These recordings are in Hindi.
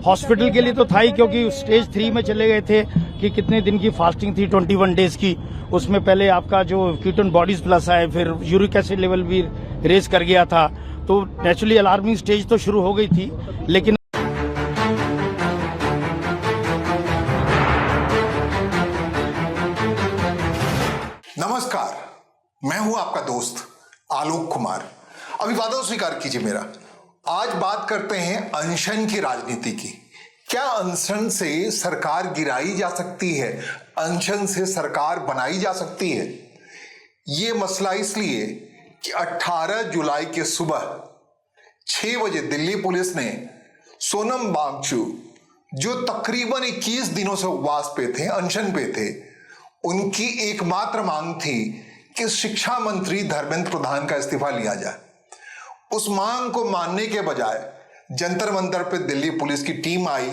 हॉस्पिटल के लिए तो था ही, क्योंकि स्टेज 3 में चले गए थे कि कितने दिन की फास्टिंग थी, 21 डेज की। उसमें पहले आपका जो कीटोन बॉडीज प्लस आए, फिर यूरिक एसिड लेवल भी रेज कर गया था, तो नेचुरली अलार्मिंग स्टेज तो शुरू हो गई थी। लेकिन नमस्कार, मैं हूं आपका दोस्त आलोक कुमार। अभिवादन स्वीकार कीजिए मेरा। आज बात करते हैं अनशन की राजनीति की। क्या अनशन से सरकार गिराई जा सकती है? अनशन से सरकार बनाई जा सकती है? यह मसला इसलिए कि 18 जुलाई के सुबह 6 बजे दिल्ली पुलिस ने सोनम वांगचुक, जो तकरीबन 21 दिनों से उपवास पे थे, अनशन पे थे, उनकी एकमात्र मांग थी कि शिक्षा मंत्री धर्मेंद्र प्रधान का इस्तीफा लिया जाए। उस मांग को मानने के बजाय जंतर मंतर पे दिल्ली पुलिस की टीम आई,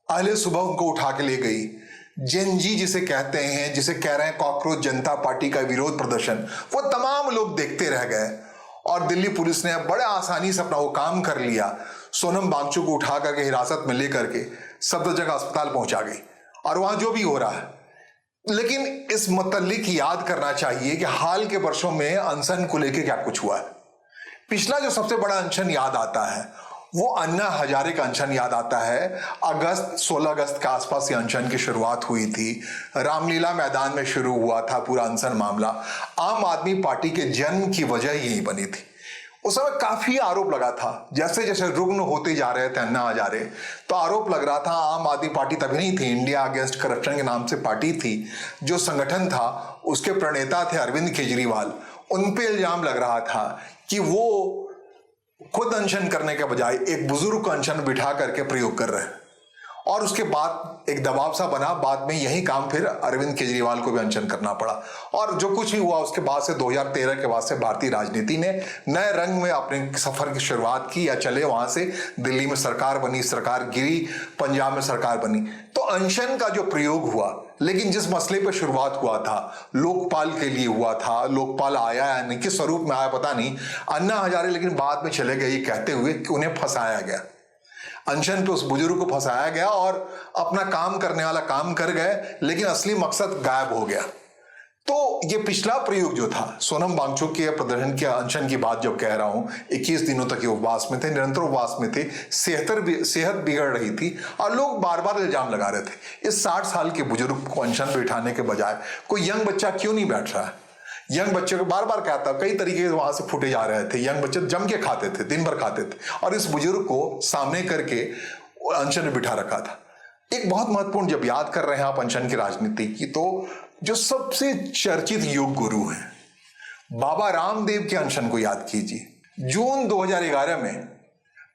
पहले सुबह उनको उठा के ले गई। जेनजी जिसे कहते हैं, जिसे कह रहे हैं कॉकरोच जनता पार्टी का विरोध प्रदर्शन, वो तमाम लोग देखते रह गए और दिल्ली पुलिस ने बड़े आसानी से अपना वो काम कर लिया। सोनम वांगचुक को उठा करके हिरासत में लेकर के सफदरजंग अस्पताल पहुंचा गई और वहां जो भी हो रहा है। लेकिन इस मुतल्लिक याद करना चाहिए कि हाल के वर्षों में अनशन को लेकर क्या कुछ हुआ है। पिछला जो सबसे बड़ा अनशन याद आता है वो अन्ना हजारे का अनशन याद आता है। 16 अगस्त के आसपास ये अनशन की शुरुआत हुई थी। रामलीला मैदान में शुरू हुआ था पूरा अनशन मामला। आम आदमी पार्टी के जन्म की वजह यही बनी थी। उस समय काफी आरोप लगा था, जैसे जैसे रुग्ण होते जा रहे थे अन्ना हजारे, तो आरोप लग रहा था आम आदमी पार्टी तभी नहीं थी, इंडिया अगेंस्ट करप्शन के नाम से पार्टी थी, जो संगठन था उसके प्रणेता थे अरविंद केजरीवाल। उन पे इल्जाम लग रहा था कि वो खुद अनशन करने के बजाय एक बुजुर्ग को अनशन में बिठा करके प्रयोग कर रहे हैं। और उसके बाद एक दबाव सा बना, बाद में यही काम फिर अरविंद केजरीवाल को भी अनशन करना पड़ा। और जो कुछ भी हुआ उसके बाद से 2013 के बाद से भारतीय राजनीति ने नए रंग में अपने सफर की शुरुआत की या चले वहां से। दिल्ली में सरकार बनी, सरकार गिरी, पंजाब में सरकार बनी। तो अनशन का जो प्रयोग हुआ, लेकिन जिस मसले पर शुरुआत हुआ था लोकपाल के लिए हुआ था, लोकपाल आया या नहीं, किस स्वरूप में आया पता नहीं, अन्ना हजारे लेकिन बाद में चले गए ये कहते हुए कि उन्हें फंसाया गया। अनशन पे उस बुजुर्ग को फंसाया गया और अपना काम करने वाला काम कर गए, लेकिन असली मकसद गायब हो गया। तो ये पिछला प्रयोग जो था, सोनम वांगचुक के प्रदर्शन के अनशन की बात जब कह रहा हूं, 21 दिनों तक ये उपवास में थे, निरंतर उपवास में थे, सेहत बिगड़ रही थी और लोग बार बार इल्जाम लगा रहे थे इस 60 साल के बुजुर्ग को अनशन पे बिठाने के बजाय कोई यंग बच्चा क्यों नहीं बैठ रहा है। यंग बच्चे को बार बार कहता, कई तरीके वहां से फूटे जा रहे थे। यंग बच्चे जम के खाते थे, दिन भर खाते थे, और इस बुजुर्ग को सामने करके अनशन में बिठा रखा था। एक बहुत महत्वपूर्ण, जब याद कर रहे हैं आप अनशन की राजनीति की, तो जो सबसे चर्चित योग गुरु हैं बाबा रामदेव के अनशन को याद कीजिए। जून 2011 में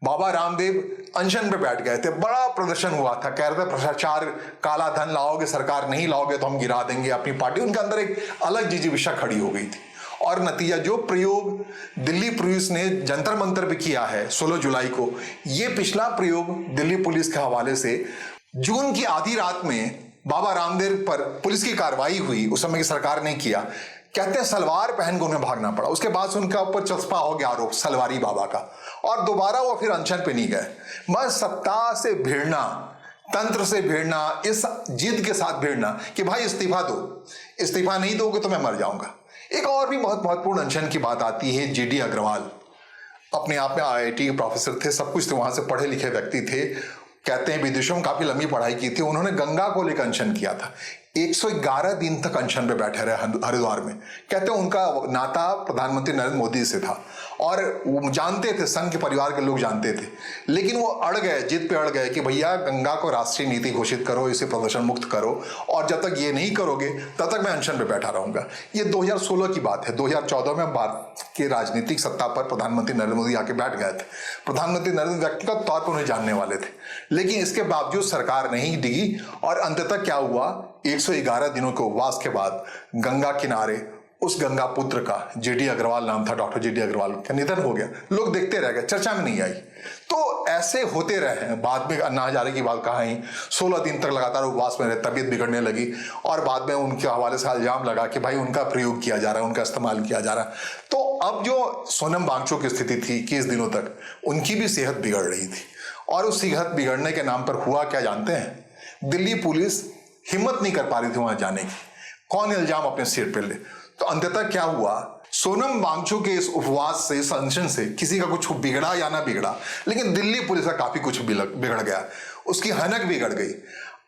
बाबा रामदेव अनशन पे बैठ गए थे, बड़ा प्रदर्शन हुआ था, कह रहे थे भ्रष्टाचार, काला धन लाओगे, सरकार नहीं लाओगे तो हम गिरा देंगे अपनी पार्टी। उनके अंदर एक अलग जिजीविषा खड़ी हो गई थी। और नतीजा, जो प्रयोग दिल्ली पुलिस ने जंतर मंतर पे किया है 16 जुलाई को, ये पिछला प्रयोग दिल्ली पुलिस के हवाले से जून की आधी रात में बाबा रामदेव पर पुलिस की कार्रवाई हुई, उस समय की सरकार ने किया। कहते हैं सलवार पहन के उन्हें भागना पड़ा। उसके बाद से उनका ऊपर चस्पा हो गया आरोप सलवारी बाबा का, और दोबारा वो फिर अनशन पे नहीं गए। बस सत्ता से भिड़ना, तंत्र से भिड़ना, इस जिद के साथ भिड़ना कि भाई इस्तीफा दो, इस्तीफा नहीं दोगे तो मैं मर जाऊंगा। एक और भी बहुत महत्वपूर्ण अनशन की बात आती है। जेडी अग्रवाल अपने आप में IIT के प्रोफेसर थे, सब कुछ थे, वहां से पढ़े लिखे व्यक्ति थे, कहते हैं विदेशों में काफी लंबी पढ़ाई की थी। उन्होंने गंगा को लेकर अनशन किया था। 111 दिन तक अनशन पे बैठे रहे हरिद्वार में। कहते हैं उनका नाता प्रधानमंत्री नरेंद्र मोदी से था और वो जानते थे, संघ के परिवार के लोग जानते थे, लेकिन वो अड़ गए, जिद पे अड़ गए कि भैया गंगा को राष्ट्रीय नीति घोषित करो, इसे प्रदूषण मुक्त करो, और जब तक ये नहीं करोगे तब तक मैं अनशन पे बैठा रहूंगा। ये 2016 की बात है। 2014 में भारत की राजनीतिक सत्ता पर प्रधानमंत्री नरेंद्र मोदी आके बैठ गए थे। प्रधानमंत्री नरेंद्र व्यक्तिगत तौर पर उन्हें जानने वाले थे, लेकिन इसके बावजूद सरकार नहीं डिगी और अंततः क्या हुआ, 111 दिनों के उपवास के बाद गंगा किनारे उस गंगा पुत्र का, जेडी अग्रवाल नाम था, डॉक्टर जेडी अग्रवाल का निधन हो गया। लोग देखते रह गए, चर्चा में नहीं आई। तो ऐसे होते रहे। बाद में अन्ना हजारे की बात कहा ही, 16 दिन तक लगातार उपवास में रहे, तबीयत बिगड़ने लगी और बाद में उनके हवाले से इल्जाम लगा कि भाई उनका प्रयोग किया जा रहा है, उनका इस्तेमाल किया जा रहा है। तो अब जो सोनम वांगचुक की स्थिति थी 21 दिनों तक, उनकी भी सेहत बिगड़ रही थी और उस सेहत बिगड़ने के नाम पर हुआ क्या जानते हैं? दिल्ली पुलिस हिम्मत नहीं कर पा रही थी वहां जाने की। कौन इल्जाम अपने सिर पर ले? तो अंततः क्या हुआ, सोनम वांगचुक के इस उपवास से, इस अनशन से किसी का कुछ बिगड़ा या ना बिगड़ा, लेकिन दिल्ली पुलिस का काफी कुछ बिगड़ गया, उसकी हनक बिगड़ गई।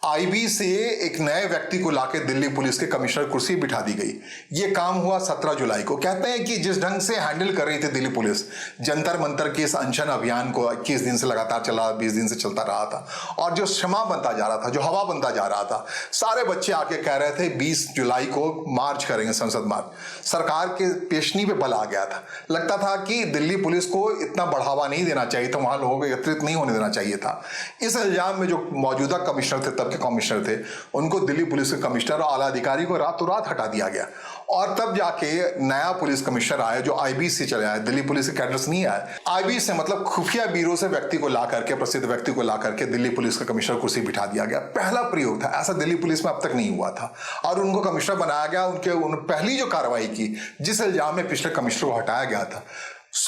आईबी से एक नए व्यक्ति को लाके दिल्ली पुलिस के कमिश्नर कुर्सी बिठा दी गई। ये काम हुआ 17 जुलाई को। कहते हैं कि जिस ढंग से हैंडल कर रही थी दिल्ली पुलिस जंतर मंतर के इस अनशन अभियान को, 21 दिन से लगातार चला, 20 दिन से चलता रहा था, और जो क्षमा बनता जा रहा था, जो हवा बनता जा रहा था, सारे बच्चे आके कह रहे थे 20 जुलाई को मार्च करेंगे, संसद मार्च। सरकार के पेशनी पे बल आ गया था। लगता था कि दिल्ली पुलिस को इतना बढ़ावा नहीं देना चाहिए था, वहां लोगों को एकत्रित नहीं होने देना चाहिए था। इस इल्जाम में जो मौजूदा कमिश्नर थे, तब के कमिश्नर थे, उनको दिल्ली पुलिस के कमिश्नर और आला अधिकारी को रातों रात हटा दिया गया। और तब जाके नया पुलिस कमिश्नर आया जो आईबी से चले आए, दिल्ली पुलिस के कैडर्स नहीं आए। आईबी से मतलब खुफिया ब्यूरो से व्यक्ति को ला करके, प्रसिद्ध व्यक्ति को ला करके दिल्ली पुलिस का कमिश्नर कुर्सी बिठा दिया गया। पहला प्रयोग था, ऐसा दिल्ली पुलिस में अब तक नहीं हुआ था, और उनको कमिश्नर बनाया गया। पहली जो कार्रवाई की, जिस इल्जाम में पिछले कमिश्नर को हटाया गया था,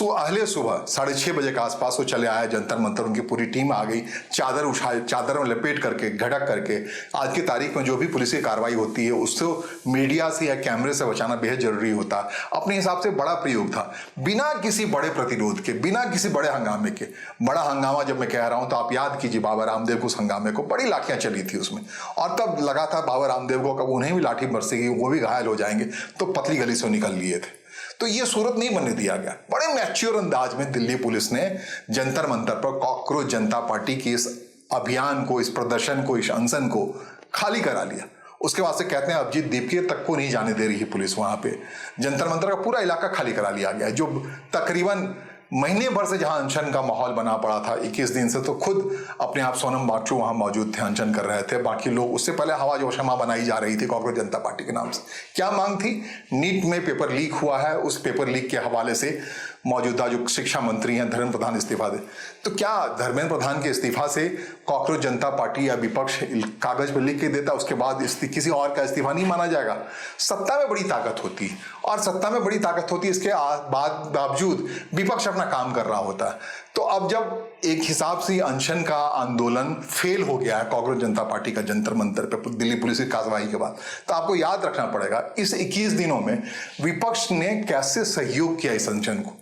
अहले सुबह 6:30 बजे के आसपास वो चले आए जंतर मंतर, उनकी पूरी टीम आ गई, चादर में लपेट करके, घटक करके। आज की तारीख में जो भी पुलिस की कार्रवाई होती है उसको मीडिया से या कैमरे से बचाना बेहद जरूरी होता। अपने हिसाब से बड़ा प्रयोग था, बिना किसी बड़े प्रतिरोध के, बिना किसी बड़े हंगामे के। बड़ा हंगामा जब मैं कह रहा हूं तो आप याद कीजिए बाबा रामदेव को, उस हंगामे को, बड़ी लाठियां चली थी उसमें, और तब लगा था बाबा रामदेव को कब उन्हें भी लाठी बरसेगी, वो भी घायल हो जाएंगे, तो पतली गली से निकल लिए थे। तो ये सूरत नहीं बनने दिया गया। बड़े मैच्योर अंदाज में दिल्ली पुलिस ने जंतर मंतर पर कॉकरोच जनता पार्टी की इस अभियान को, इस प्रदर्शन को, इस अनशन को खाली करा लिया। उसके बाद से कहते हैं अभिजीत दीपके तक को नहीं जाने दे रही है पुलिस। वहां पे जंतर मंतर का पूरा इलाका खाली करा लिया गया, जो तकरीबन महीने भर से जहां अनशन का माहौल बना पड़ा था 21 दिन से, तो खुद अपने आप सोनम वांगचुक वहां मौजूद थे, अनशन कर रहे थे। बाकी लोग, उससे पहले हवा जो क्षमा बनाई जा रही थी कॉकरोच जनता पार्टी के नाम से। क्या मांग थी? नीट में पेपर लीक हुआ है, उस पेपर लीक के हवाले से मौजूदा जो शिक्षा मंत्री हैं धर्मेंद्र प्रधान इस्तीफा दे। तो क्या धर्मेंद्र प्रधान के इस्तीफा से कॉकरोच जनता पार्टी या विपक्ष कागज पर लिख के देता, उसके बाद किसी और का इस्तीफा नहीं माना जाएगा? सत्ता में बड़ी ताकत होती है, और सत्ता में बड़ी ताकत होती है, इसके बावजूद विपक्ष अपना काम कर रहा होता है। तो अब जब एक हिसाब से अनशन का आंदोलन फेल हो गया है कॉकरोच जनता पार्टी का जंतर मंतर पे दिल्ली पुलिस की कार्रवाई के बाद, तो आपको याद रखना पड़ेगा इस 21 दिनों में विपक्ष ने कैसे सहयोग किया इस अनशन को।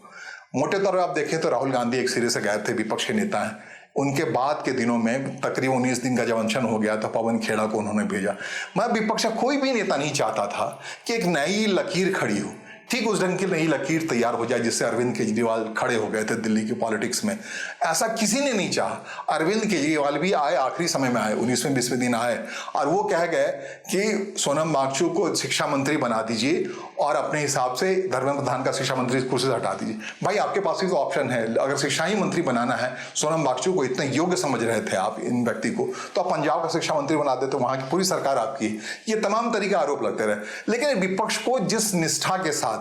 मोटे तौर पर आप देखें तो राहुल गांधी एक सिरे से गायब थे, विपक्ष के नेता हैं। उनके बाद के दिनों में तकरीबन 19 दिन का जब अनशन हो गया तो पवन खेड़ा को उन्होंने भेजा। मैं विपक्ष का कोई भी नेता नहीं चाहता था कि एक नई लकीर खड़ी हो, ठीक उस ढंग की नई लकीर तैयार हो जाए जिससे अरविंद केजरीवाल खड़े हो गए थे दिल्ली की पॉलिटिक्स में। ऐसा किसी ने नहीं चाहा। अरविंद केजरीवाल भी आए, आखिरी समय में आए, 19वें 20वें दिन आए, और वो कह गए कि सोनम वांगचुक को शिक्षा मंत्री बना दीजिए और अपने हिसाब से धर्मेंद्र प्रधान का शिक्षा मंत्री कुर्सी से हटा दीजिए। भाई आपके पास भी तो ऑप्शन है, अगर शिक्षा ही मंत्री बनाना है, सोनम वांगचुक को इतने योग्य समझ रहे थे आप इन व्यक्ति को, तो आप पंजाब का शिक्षा मंत्री बना देते, वहां की पूरी सरकार आपकी। ये तमाम तरीके आरोप लगते रहे, लेकिन विपक्ष को जिस निष्ठा के साथ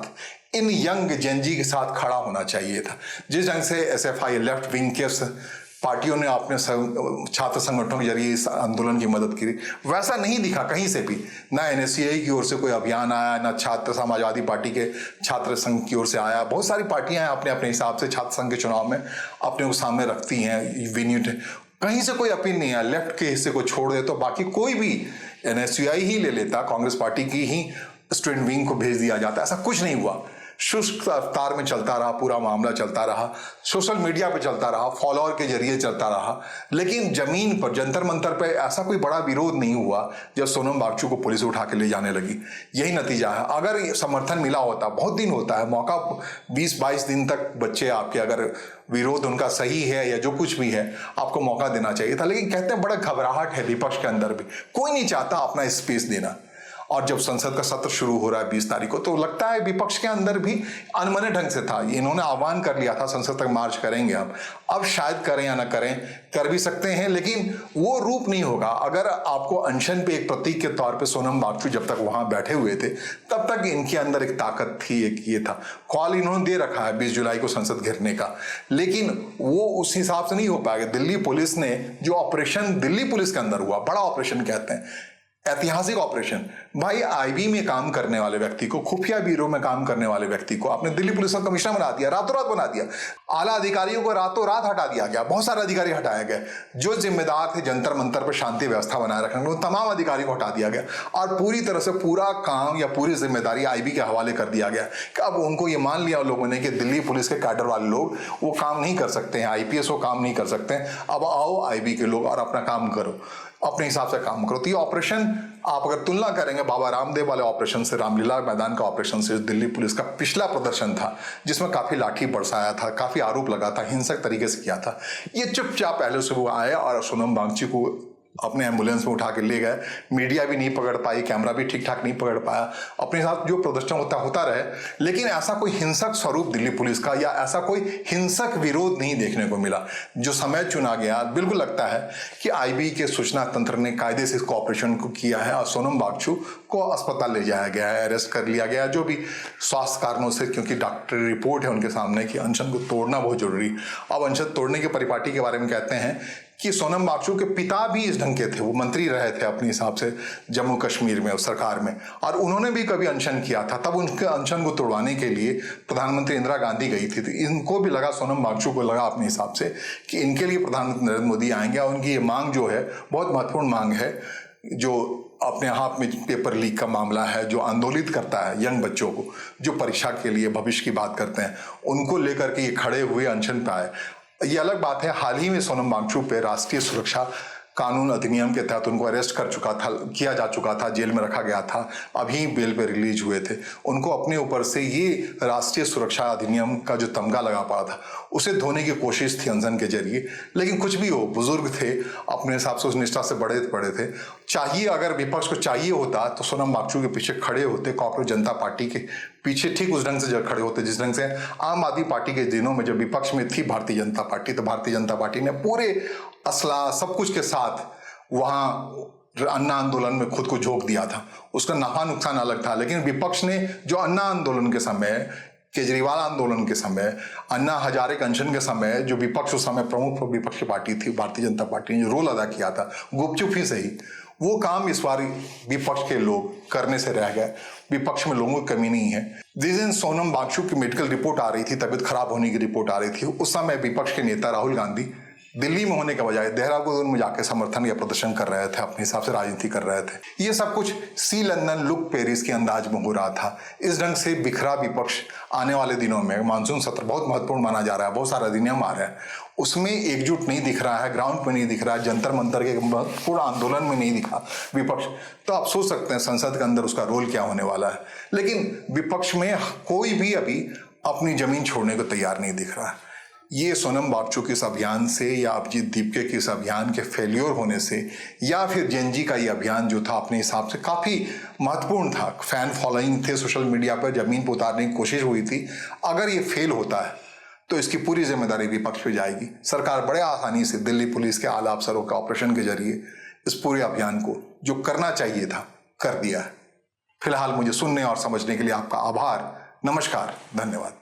इन यंग जेनजी के साथ खड़ा होना चाहिए था, जिस ढंग से एसएफआई लेफ्ट विंग के पार्टियों ने अपने छात्र संगठनों के जरिए इस आंदोलन की मदद की, वैसा नहीं दिखा कहीं से भी। ना एनएसयूआई की ओर से कोई अभियान आया, ना छात्र समाजवादी पार्टी के छात्र संघ की ओर से आया। बहुत सारी पार्टियां अपने अपने हिसाब से छात्र संघ के चुनाव में अपने को सामने रखती हैं, विन्यूट, कहीं से कोई अपील नहीं है। लेफ्ट के हिस्से को छोड़ दे तो बाकी कोई भी एनएसयूआई ही ले लेता, कांग्रेस पार्टी की ही स्टूडेंट विंग को भेज दिया जाता, ऐसा कुछ नहीं हुआ। शुष्क रफ्तार में चलता रहा, पूरा मामला चलता रहा, सोशल मीडिया पे चलता रहा, फॉलोअर के जरिए चलता रहा, लेकिन जमीन पर जंतर मंतर पे ऐसा कोई बड़ा विरोध नहीं हुआ जब सोनम वांगचुक को पुलिस उठा के ले जाने लगी। यही नतीजा है। अगर समर्थन मिला होता, बहुत दिन होता है मौका, 20-22 दिन तक बच्चे आपके, अगर विरोध उनका सही है या जो कुछ भी है, आपको मौका देना चाहिए था। लेकिन कहते हैं बड़ा घबराहट है विपक्ष के अंदर भी, कोई नहीं चाहता अपना स्पेस देना। और जब संसद का सत्र शुरू हो रहा है 20 तारीख को, तो लगता है विपक्ष के अंदर भी अनमने ढंग से था। इन्होंने आह्वान कर लिया था संसद तक मार्च करेंगे हम, अब शायद करें या ना करें, कर भी सकते हैं, लेकिन वो रूप नहीं होगा। अगर आपको अनशन पे एक प्रतीक के तौर पे सोनम वांगचुक जब तक वहां बैठे हुए थे, तब तक इनके अंदर एक ताकत थी, एक ये था। कॉल इन्होंने दे रखा है 20 जुलाई को संसद घेरने का, लेकिन वो उस हिसाब से नहीं हो पाएगा। दिल्ली पुलिस ने जो ऑपरेशन दिल्ली पुलिस के अंदर हुआ, बड़ा ऑपरेशन कहते हैं, ऐतिहासिक ऑपरेशन। भाई आईबी में काम करने वाले व्यक्ति को, खुफिया ब्यूरो में काम करने वाले व्यक्ति को आपने दिल्ली पुलिस का कमिश्नर बना दिया, रातों रात बना दिया। आला अधिकारियों को रातों रात हटा दिया गया, बहुत सारे अधिकारी हटाए गए। जो जिम्मेदार थे जंतर मंतर पर शांति व्यवस्था बनाए रखने को, तमाम अधिकारियों को हटा दिया गया और पूरी तरह से पूरा काम या पूरी जिम्मेदारी आईबी के हवाले कर दिया गया। कि अब उनको ये मान लिया लोगों ने कि दिल्ली पुलिस के कैडर वाले लोग वो काम नहीं कर सकते हैं, आईपीएस वो काम नहीं कर सकते हैं, अब आओ आईबी के लोग और अपना काम करो, अपने हिसाब से काम करो। तो ये ऑपरेशन आप अगर तुलना करेंगे बाबा रामदेव वाले ऑपरेशन से, रामलीला मैदान का ऑपरेशन से, दिल्ली पुलिस का पिछला प्रदर्शन था जिसमें काफी लाठी बरसाया था, काफी आरोप लगा था, हिंसक तरीके से किया था, ये चुपचाप पहले से वो आए और सोनम वांगचुक को अपने एम्बुलेंस में उठा के ले गए। मीडिया भी नहीं पकड़ पाई, कैमरा भी ठीक ठाक नहीं पकड़ पाया, अपने साथ जो प्रदर्शन होता रहे। लेकिन ऐसा कोई हिंसक स्वरूप दिल्ली पुलिस का या ऐसा कोई हिंसक विरोध नहीं देखने को मिला। जो समय चुना गया, बिल्कुल लगता है कि आईबी के सूचना तंत्र ने कायदे से इस ऑपरेशन को किया है और सोनम वांगचुक को अस्पताल ले जाया गया है, अरेस्ट कर लिया गया है, जो भी स्वास्थ्य कारणों से, क्योंकि डॉक्टरी रिपोर्ट है उनके सामने कि अनशन को तोड़ना बहुत जरूरी। अब अनशन तोड़ने के परिपाटी के बारे में कहते हैं कि सोनम वांगचुक के पिता भी इस ढंग के थे, वो मंत्री रहे थे अपने हिसाब से जम्मू कश्मीर में सरकार में, और उन्होंने भी कभी अनशन किया था। तब उनके अनशन को तोड़वाने के लिए प्रधानमंत्री इंदिरा गांधी गई थी। तो इनको भी लगा, सोनम वांगचुक को लगा अपने हिसाब से कि इनके लिए प्रधानमंत्री नरेंद्र मोदी आएंगे और उनकी ये मांग जो है बहुत महत्वपूर्ण मांग है, जो अपने हाथ में पेपर लीक का मामला है, जो आंदोलित करता है यंग बच्चों को, जो परीक्षा के लिए भविष्य की बात करते हैं, उनको लेकर के ये खड़े हुए अनशन पे आए। ये अलग बात है, हाल ही में सोनम वांगचुक पे राष्ट्रीय सुरक्षा कानून अधिनियम के तहत उनको अरेस्ट किया जा चुका था, जेल में रखा गया था, अभी बेल पे रिलीज हुए थे। उनको अपने ऊपर से ये राष्ट्रीय सुरक्षा अधिनियम का जो तमगा लगा पड़ा था उसे धोने की कोशिश थी अनशन के जरिए। लेकिन कुछ भी हो, बुजुर्ग थे, अपने हिसाब से उस निष्ठा से बड़े थे। चाहिए, अगर विपक्ष को चाहिए होता तो सोनम वांगचुक के पीछे खड़े होते, कॉकरोच जनता पार्टी के पीछे ठीक उस ढंग से खड़े होते जिस ढंग से आम आदमी पार्टी के दिनों में जब विपक्ष में थी भारतीय जनता पार्टी, तो भारतीय जनता पार्टी ने पूरे असला सब कुछ के साथ वहां अन्ना आंदोलन में खुद को झोंक दिया था। उसका नफा नुकसान अलग था, लेकिन विपक्ष ने जो अन्ना आंदोलन के समय, केजरीवाल आंदोलन के समय, अन्ना हजारे अनशन के समय, जो विपक्ष उस समय प्रमुख विपक्षी पार्टी थी भारतीय जनता पार्टी ने जो रोल अदा किया था, गुपचुप ही सही, वो काम इस बार विपक्ष के लोग करने से रह गए। विपक्ष में लोगों की कमी नहीं है। जिस दिन सोनम वांगचुक की मेडिकल रिपोर्ट आ रही थी, तबीयत खराब होने की रिपोर्ट आ रही थी, उस समय विपक्ष के नेता राहुल गांधी दिल्ली में होने के बजाय देहरादून में जाकर समर्थन या प्रदर्शन कर रहे थे, अपने हिसाब से राजनीति कर रहे थे। ये सब कुछ सी लंदन लुक पेरिस के अंदाज में हो रहा था। इस ढंग से बिखरा विपक्ष आने वाले दिनों में, मानसून सत्र बहुत महत्वपूर्ण माना जा रहा है, बहुत सारे अधिनियम आ रहे हैं, उसमें एकजुट नहीं दिख रहा है, ग्राउंड पे नहीं दिख रहा है, जंतर मंतर के महत्वपूर्ण आंदोलन में नहीं दिखा विपक्ष। तो आप सोच सकते हैं संसद के अंदर उसका रोल क्या होने वाला है। लेकिन विपक्ष में कोई भी अभी अपनी जमीन छोड़ने को तैयार नहीं दिख रहा है। ये सोनम वांगचुक के इस अभियान से या अभिजीत दीपके के इस अभियान के फेल्योर होने से, या फिर जेएनजी का ये अभियान जो था अपने हिसाब से काफ़ी महत्वपूर्ण था, फैन फॉलोइंग थे, सोशल मीडिया पर जमीन पर उतारने की कोशिश हुई थी, अगर ये फेल होता है तो इसकी पूरी जिम्मेदारी विपक्ष पे जाएगी। सरकार बड़े आसानी से दिल्ली पुलिस के आला अफसरों के ऑपरेशन के जरिए इस पूरे अभियान को जो करना चाहिए था कर दिया है। फिलहाल मुझे सुनने और समझने के लिए आपका आभार, नमस्कार, धन्यवाद।